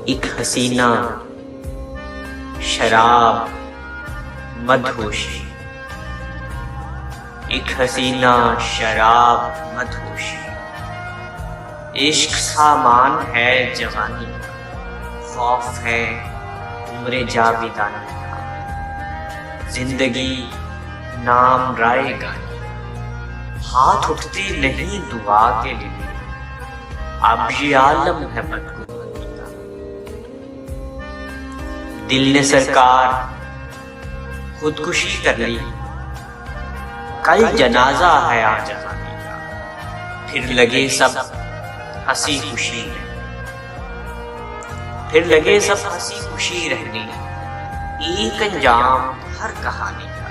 एक हसीना शराब मदहोशी, एक हसीना शराब मदहोशी। इश्क सामान है जवानी का, खौफ है उम्र जाविदानी का। जिंदगी नाम राय गानी, हाथ उठते नहीं दुआ के लिए। अब ये आलम है बदगुमानी का। दिल ने सरकार खुदकुशी कर ली, कल जनाजा है आज जहानी का। फिर लगे सब हंसी खुशी, फिर लगे सब हंसी खुशी रहने, एक अंजाम हर कहानी का।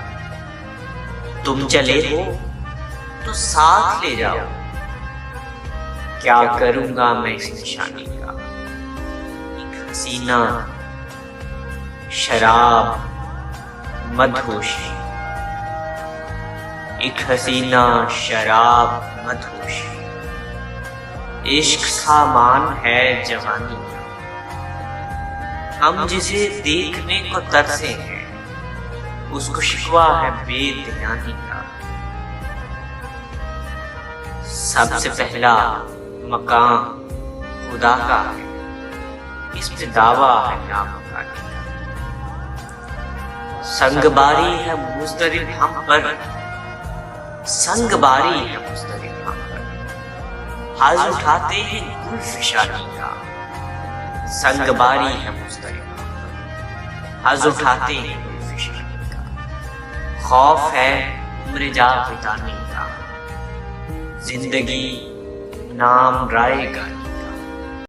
तुम चले हो तो साथ ले जाओ, क्या करूंगा मैं इस निशानी का। एक हसीना शराब मदहोशी, एक हसीना शराब मदहोशी। इश्क सामान है जवानी का, हम जिसे देखने को तरसे हैं, उसको शिकवा है बेध्यानी का। सबसे पहला मकाम खुदा का है, इस पे दावा है ना मकानी का। संगबारी है मुस्तरिब हम पर, संगबारी है मुस्तरिब हम पर। हाथ उठाते हैं गुल फिशानी का, संगबारी है मुस्तरिब हम पर। हाथ उठाते हैं गुल फिशानी का। खौफ है उम्र जाविदानी का, जिंदगी नाम राय गानी।